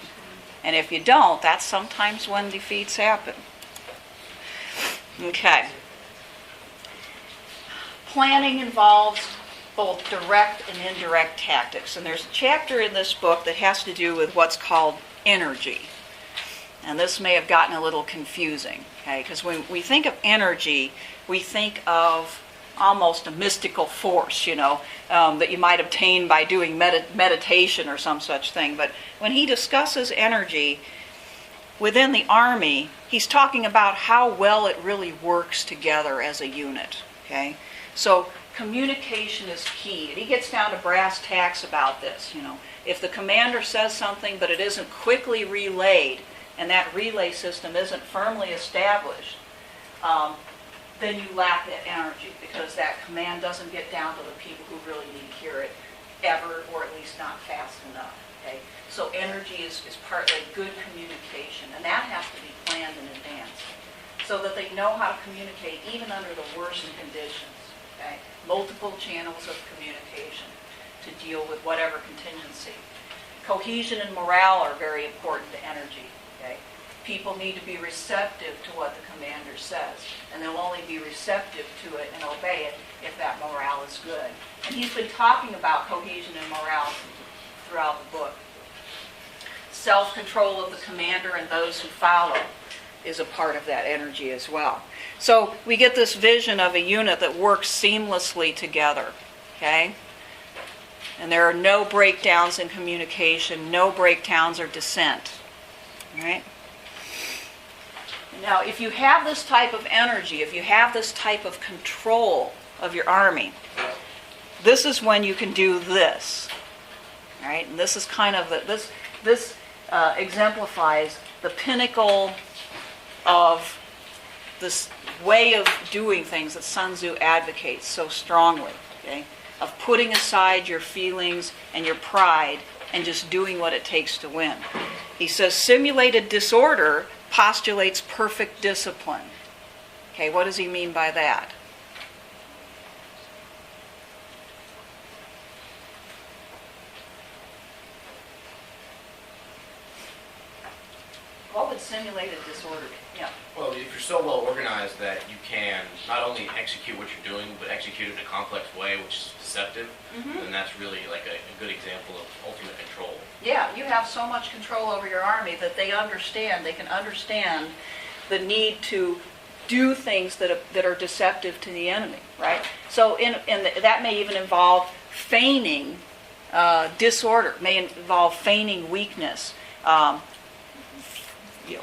And if you don't, that's sometimes when defeats happen. Okay. Planning involves both direct and indirect tactics. And there's a chapter in this book that has to do with what's called energy. And this may have gotten a little confusing, okay? Because when we think of energy, we think of almost a mystical force, you know, that you might obtain by doing meditation or some such thing. But when he discusses energy within the army, he's talking about how well it really works together as a unit, okay? So communication is key. And he gets down to brass tacks about this, you know. If the commander says something but it isn't quickly relayed, and that relay system isn't firmly established, then you lack that energy because that command doesn't get down to the people who really need to hear it ever, or at least not fast enough. Okay? So energy is partly good communication, and that has to be planned in advance so that they know how to communicate even under the worst conditions. Okay? Multiple channels of communication to deal with whatever contingency. Cohesion and morale are very important to energy. Okay? People need to be receptive to what the commander says, and they'll only be receptive to it and obey it if that morale is good. And he's been talking about cohesion and morale throughout the book. Self-control of the commander and those who follow is a part of that energy as well. So we get this vision of a unit that works seamlessly together, okay? And there are no breakdowns in communication, no breakdowns or dissent, all right? Now, if you have this type of energy, if you have this type of control of your army, this is when you can do this, all right? And this is kind of this exemplifies the pinnacle of this way of doing things that Sun Tzu advocates so strongly, okay? Of putting aside your feelings and your pride and just doing what it takes to win. He says simulated disorder postulates perfect discipline. Okay, what does he mean by that? What would simulated disorder be? Yeah. Well, if you're so well organized that you can not only execute what you're doing, but execute it in a complex way, which is deceptive, then that's really like a good example of ultimate control. Yeah, you have so much control over your army that they can understand the need to do things that are deceptive to the enemy, right? So that may even involve feigning disorder, may involve feigning weakness,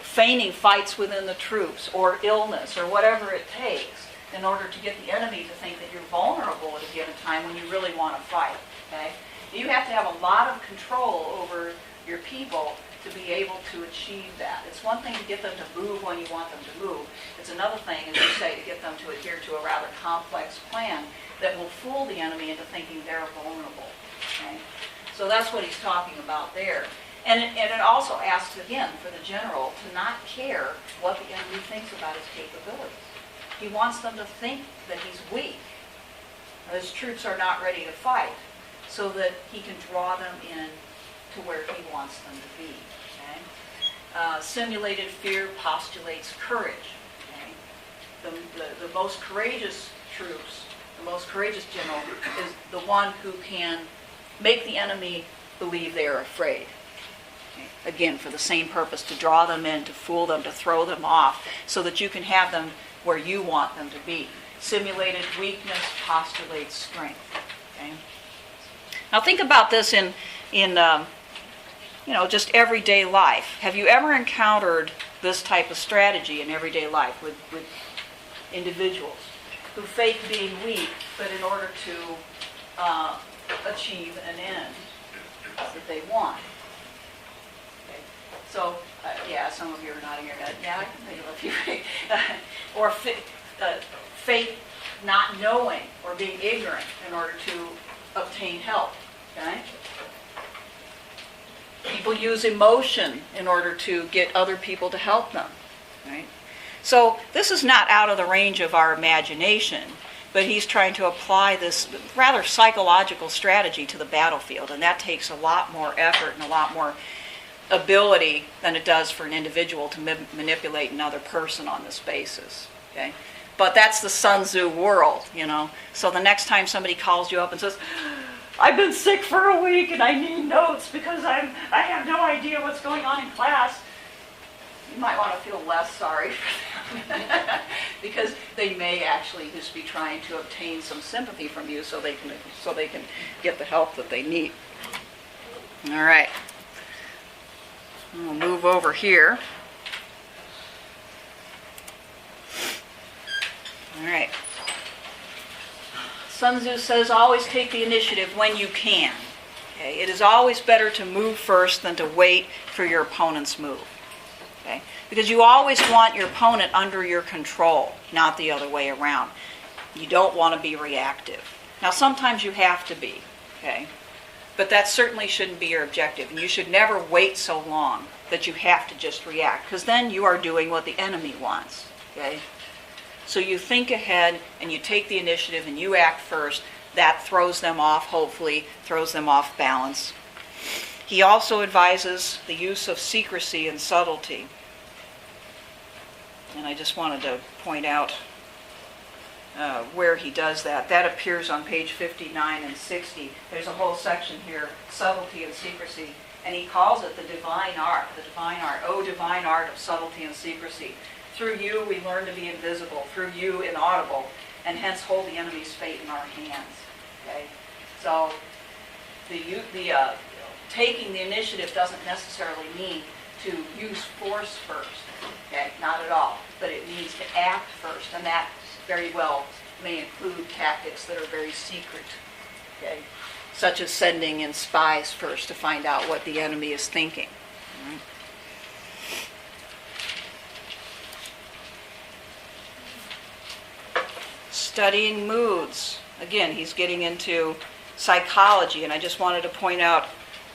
feigning fights within the troops or illness or whatever it takes in order to get the enemy to think that you're vulnerable at a given time when you really want to fight, okay? You have to have a lot of control over your people to be able to achieve that. It's one thing to get them to move when you want them to move. It's another thing, as you say, to get them to adhere to a rather complex plan that will fool the enemy into thinking they're vulnerable, okay? So that's what he's talking about there. And it also asks, again, for the general to not care what the enemy thinks about his capabilities. He wants them to think that he's weak, his troops are not ready to fight, so that he can draw them in to where he wants them to be. Okay? Simulated fear postulates courage. Okay? The most courageous troops, the most courageous general, is the one who can make the enemy believe they are afraid. Again, for the same purpose, to draw them in, to fool them, to throw them off, so that you can have them where you want them to be. Simulated weakness postulates strength. Okay? Now think about this in just everyday life. Have you ever encountered this type of strategy in everyday life with individuals? who fake being weak, but in order to achieve an end that they want. Okay. So, yeah, some of you are nodding your head. Yeah, I can think of a few. Or fake not knowing or being ignorant in order to obtain help. Okay? People use emotion in order to get other people to help them. Right? So this is not out of the range of our imagination, but he's trying to apply this rather psychological strategy to the battlefield, and that takes a lot more effort and a lot more ability than it does for an individual to manipulate another person on this basis. Okay? But that's the Sun Tzu world, you know. So the next time somebody calls you up and says, I've been sick for a week and I need notes because I have no idea what's going on in class, you might want to feel less sorry for them because they may actually just be trying to obtain some sympathy from you so they can get the help that they need. All right. We'll move over here. All right. Sun Tzu says always take the initiative when you can. Okay? It is always better to move first than to wait for your opponent's move. Okay? Because you always want your opponent under your control, not the other way around. You don't want to be reactive. Now sometimes you have to be, okay? But that certainly shouldn't be your objective. And you should never wait so long that you have to just react, because then you are doing what the enemy wants. Okay? So you think ahead and you take the initiative and you act first. That throws them off, hopefully, throws them off balance. He also advises the use of secrecy and subtlety. And I just wanted to point out where he does that. That appears on page 59 and 60. There's a whole section here, subtlety and secrecy. And he calls it the divine art, O divine art of subtlety and secrecy. Through you we learn to be invisible, through you inaudible, and hence hold the enemy's fate in our hands. Okay? So taking the initiative doesn't necessarily mean to use force first. Okay? Not at all. But it means to act first, and that very well may include tactics that are very secret. Okay? Such as sending in spies first to find out what the enemy is thinking. Right? Studying moods. Again, he's getting into psychology, and I just wanted to point out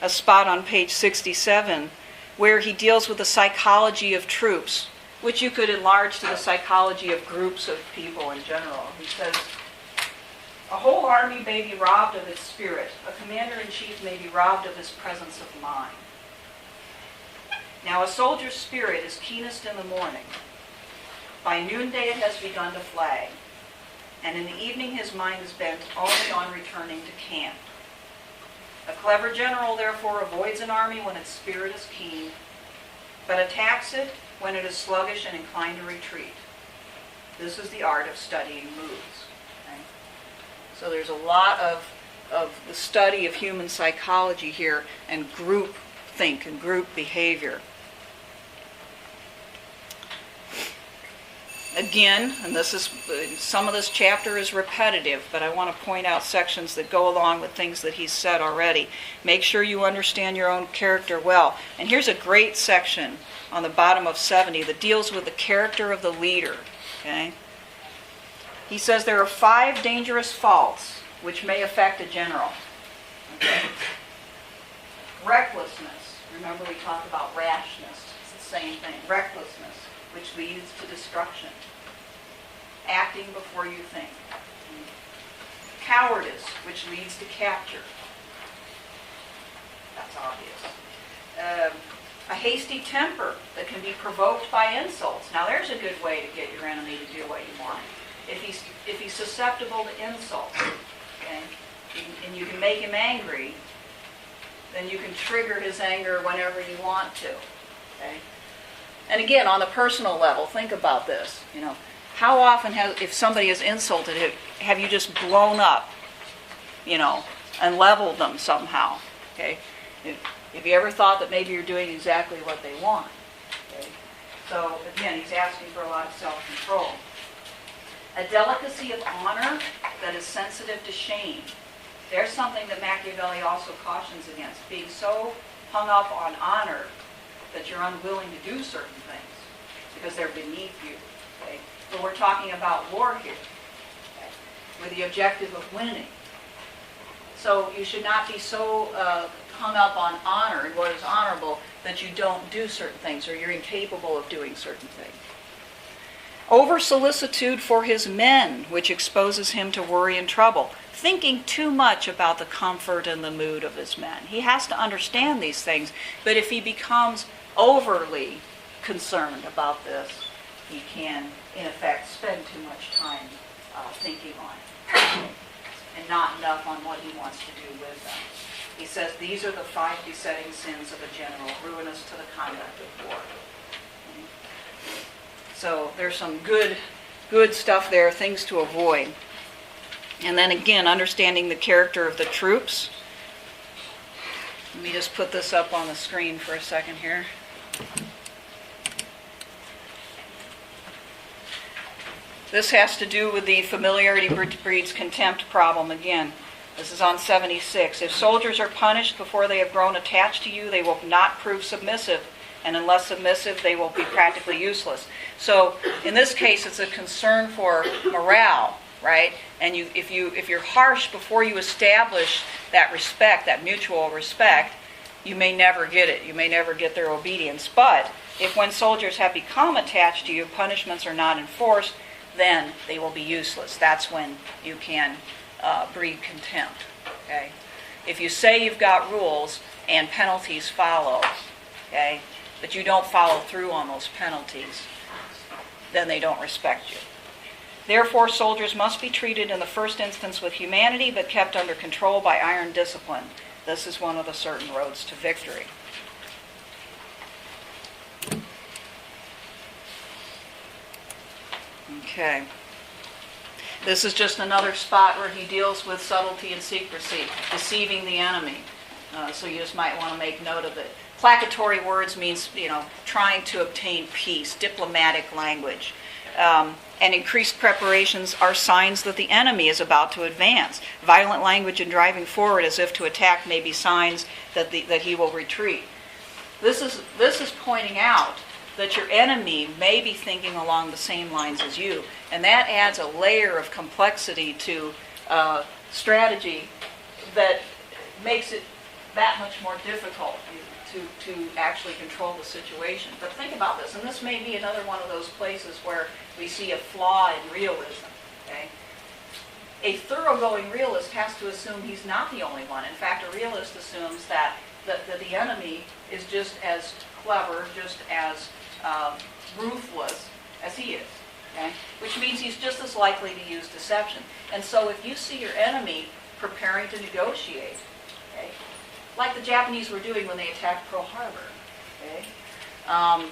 a spot on page 67 where he deals with the psychology of troops, which you could enlarge to the psychology of groups of people in general. He says, a whole army may be robbed of its spirit. A commander-in-chief may be robbed of his presence of mind. Now, a soldier's spirit is keenest in the morning. By noonday it has begun to flag, and in the evening his mind is bent only on returning to camp. A clever general, therefore, avoids an army when its spirit is keen, but attacks it when it is sluggish and inclined to retreat. This is the art of studying moods. Okay? So there's a lot of the study of human psychology here, and group think and group behavior. Again, and this is some of this chapter is repetitive, but I want to point out sections that go along with things that he's said already. Make sure you understand your own character well. And here's a great section on the bottom of 70 that deals with the character of the leader. Okay? He says there are 5 dangerous faults which may affect a general. Okay? Recklessness. Remember we talked about rashness. It's the same thing. Recklessness, which leads to destruction. Acting before you think. Cowardice, which leads to capture. That's obvious. A hasty temper that can be provoked by insults. Now there's a good way to get your enemy to do what you want. If he's susceptible to insults, okay, and you can make him angry, then you can trigger his anger whenever you want to. Okay? And again, on the personal level, think about this. You know, how often if somebody has insulted you, have you just blown up, you know, and leveled them somehow? Okay? Have you ever thought that maybe you're doing exactly what they want? Okay? So again, he's asking for a lot of self-control. A delicacy of honor that is sensitive to shame. There's something that Machiavelli also cautions against, being so hung up on honor that you're unwilling to do certain things because they're beneath you. Okay? But we're talking about war here, okay, with the objective of winning. So you should not be so hung up on honor and what is honorable that you don't do certain things or you're incapable of doing certain things. Over-solicitude for his men, which exposes him to worry and trouble. Thinking too much about the comfort and the mood of his men. He has to understand these things, but if he becomes overly concerned about this, he can, in effect, spend too much time thinking on it, and not enough on what he wants to do with them. He says these are the 5 besetting sins of a general, ruinous to the conduct of war. So there's some good stuff there, things to avoid. And then again, understanding the character of the troops. Let me just put this up on the screen for a second here. This has to do with the familiarity breeds contempt problem again. This is on 76. If soldiers are punished before they have grown attached to you, they will not prove submissive. And unless submissive, they will be practically useless. So in this case, it's a concern for morale, right? And if you're harsh before you establish that respect, that mutual respect, you may never get it. You may never get their obedience. But if when soldiers have become attached to you, punishments are not enforced, then they will be useless. That's when you can breed contempt. Okay? If you say you've got rules and penalties follow, okay, but you don't follow through on those penalties, then they don't respect you. Therefore, soldiers must be treated in the first instance with humanity, but kept under control by iron discipline. This is one of the certain roads to victory. Okay. This is just another spot where he deals with subtlety and secrecy, deceiving the enemy. So you just might want to make note of it. Placatory words means, trying to obtain peace, diplomatic language. And increased preparations are signs that the enemy is about to advance. Violent language and driving forward as if to attack may be signs that he will retreat. This is pointing out that your enemy may be thinking along the same lines as you, and that adds a layer of complexity to strategy that makes it that much more difficult to actually control the situation. But think about this, and this may be another one of those places where we see a flaw in realism. Okay? A thoroughgoing realist has to assume he's not the only one. In fact, a realist assumes that the enemy is just as clever, just as ruthless as he is. Okay? Which means he's just as likely to use deception. And so if you see your enemy preparing to negotiate, okay, like the Japanese were doing when they attacked Pearl Harbor. Okay?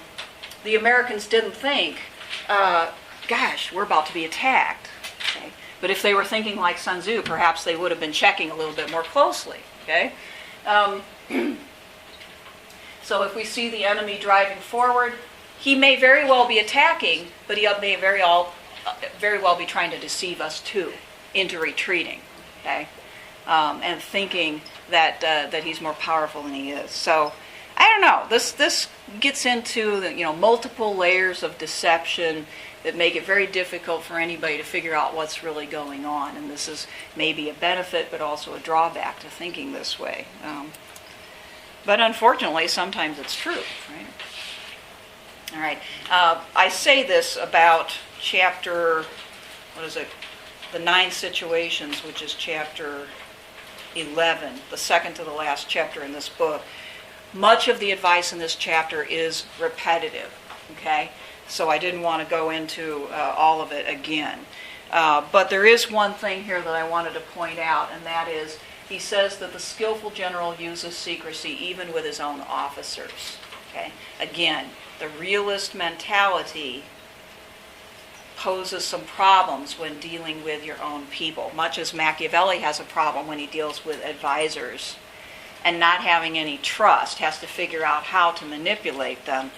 The Americans didn't think, gosh, we're about to be attacked. Okay? But if they were thinking like Sun Tzu, perhaps they would have been checking a little bit more closely. Okay? So if we see the enemy driving forward, he may very well be attacking, but he may very well be trying to deceive us too into retreating. Okay? And thinking that he's more powerful than he is. So, I don't know. This gets into the multiple layers of deception that make it very difficult for anybody to figure out what's really going on. And this is maybe a benefit, but also a drawback to thinking this way. But unfortunately, sometimes it's true. Right? All right. I say this about chapter, the 9 situations, which is chapter 11, the second to the last chapter in this book. Much of the advice in this chapter is repetitive, okay? So I didn't want to go into all of it again. But there is one thing here that I wanted to point out, and that is he says that the skillful general uses secrecy even with his own officers, okay? Again, the realist mentality poses some problems when dealing with your own people, much as Machiavelli has a problem when he deals with advisors and not having any trust, has to figure out how to manipulate them.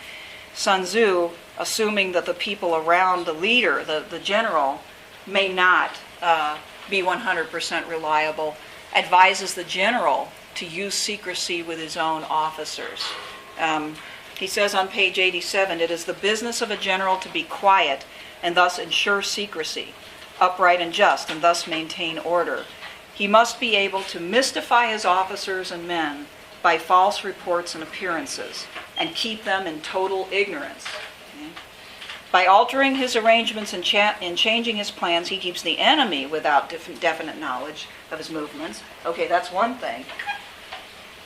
Sun Tzu, assuming that the people around the leader, the general, may not be 100% reliable, advises the general to use secrecy with his own officers. He says on page 87, it is the business of a general to be quiet and thus ensure secrecy, upright and just, and thus maintain order. He must be able to mystify his officers and men by false reports and appearances, and keep them in total ignorance. Okay? By altering his arrangements and changing his plans, he keeps the enemy without definite knowledge of his movements. Okay, that's one thing.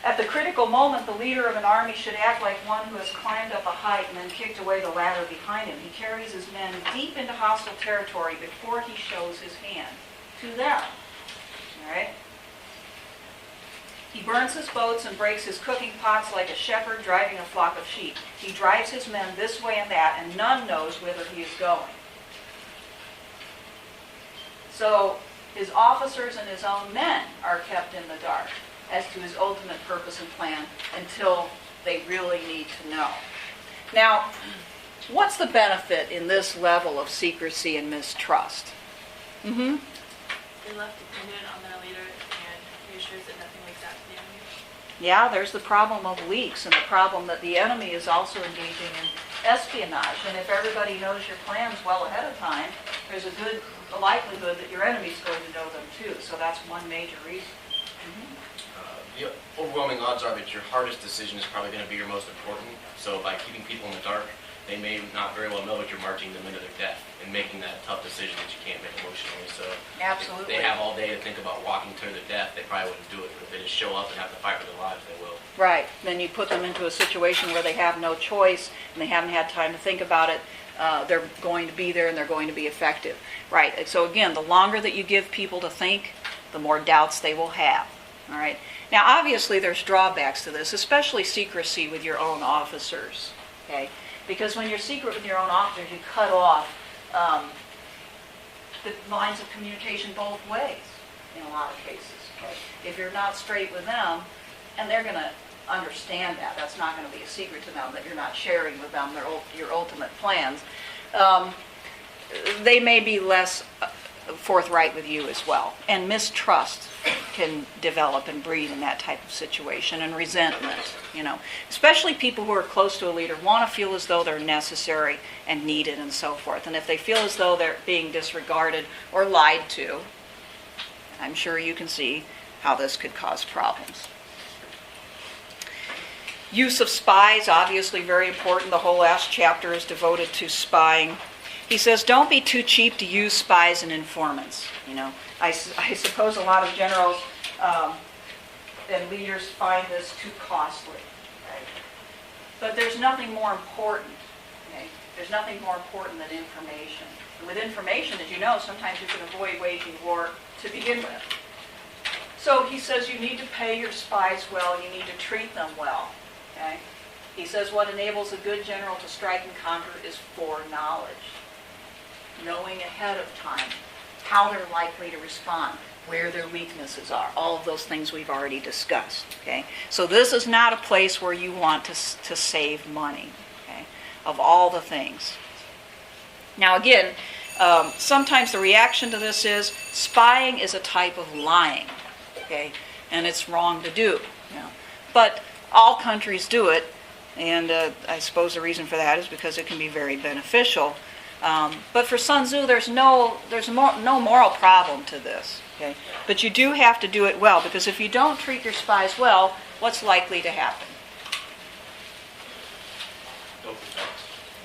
At the critical moment, the leader of an army should act like one who has climbed up a height and then kicked away the ladder behind him. He carries his men deep into hostile territory before he shows his hand to them. All right? He burns his boats and breaks his cooking pots like a shepherd driving a flock of sheep. He drives his men this way and that, and none knows whither he is going. So his officers and his own men are kept in the dark as to his ultimate purpose and plan until they really need to know. Now, what's the benefit in this level of secrecy and mistrust? They left dependent on their leader and reassures that nothing leaks out to the enemy. Yeah, there's the problem of leaks and the problem that the enemy is also engaging in espionage. And if everybody knows your plans well ahead of time, there's a likelihood that your enemy's going to know them too. So that's one major reason. The overwhelming odds are that your hardest decision is probably going to be your most important. So by keeping people in the dark, they may not very well know that you're marching them into their death and making that tough decision that you can't make emotionally. So Absolutely. if they have all day to think about walking to their death, they probably wouldn't do it. But if they just show up and have to fight for their lives, they will. Right. Then you put them into a situation where they have no choice and they haven't had time to think about it. They're going to be there and they're going to be effective. Right. So again, the longer that you give people to think, the more doubts they will have. All right. Now, obviously, there's drawbacks to this, especially secrecy with your own officers. Okay. Because when you're secret with your own officers, you cut off the lines of communication both ways in a lot of cases. Okay? If you're not straight with them, and they're going to understand that. That's not going to be a secret to them that you're not sharing with them your ultimate plans. They may be less forthright with you as well. And mistrust can develop and breed in that type of situation, and resentment, Especially people who are close to a leader want to feel as though they're necessary and needed and so forth. And if they feel as though they're being disregarded or lied to, I'm sure you can see how this could cause problems. Use of spies, obviously very important. The whole last chapter is devoted to spying. He says, don't be too cheap to use spies and informants. I suppose a lot of generals and leaders find this too costly. Right? But there's nothing more important. Okay? There's nothing more important than information. And with information, as you know, sometimes you can avoid waging war to begin with. So he says you need to pay your spies well. You need to treat them well. Okay? He says what enables a good general to strike and conquer is foreknowledge. Knowing ahead of time how they're likely to respond, where their weaknesses are, all of those things we've already discussed. Okay, so this is not a place where you want to save money. Okay, of all the things. Now again, sometimes the reaction to this is spying is a type of lying. Okay, and it's wrong to do. But all countries do it, and I suppose the reason for that is because it can be very beneficial. But for Sun Tzu, there's no moral problem to this. Okay? But you do have to do it well, because if you don't treat your spies well, what's likely to happen?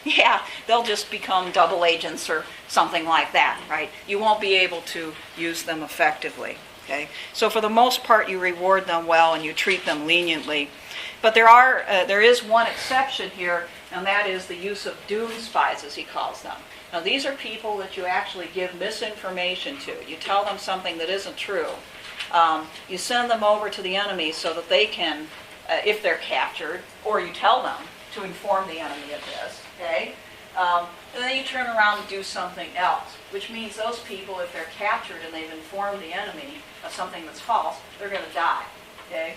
Yeah, they'll just become double agents or something like that, right? You won't be able to use them effectively. Okay? So for the most part, you reward them well and you treat them leniently. But there is one exception here, and that is the use of Do Spies, as he calls them. Now, these are people that you actually give misinformation to. You tell them something that isn't true. You send them over to the enemy so that they can, if they're captured, or you tell them to inform the enemy of this, okay? And then you turn around and do something else, which means those people, if they're captured and they've informed the enemy of something that's false, they're going to die, okay?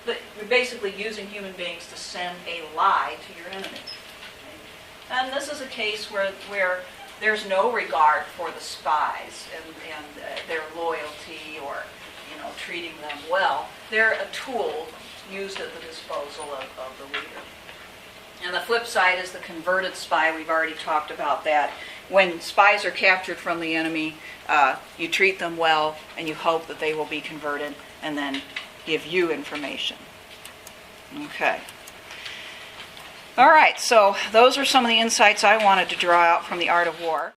But you're basically using human beings to send a lie to your enemy. Okay? And this is a case where there's no regard for the spies and their loyalty or, treating them well. They're a tool used at the disposal of the leader. And the flip side is the converted spy. We've already talked about that. When spies are captured from the enemy, you treat them well and you hope that they will be converted and then give you information. Okay. All right, so those are some of the insights I wanted to draw out from The Art of War.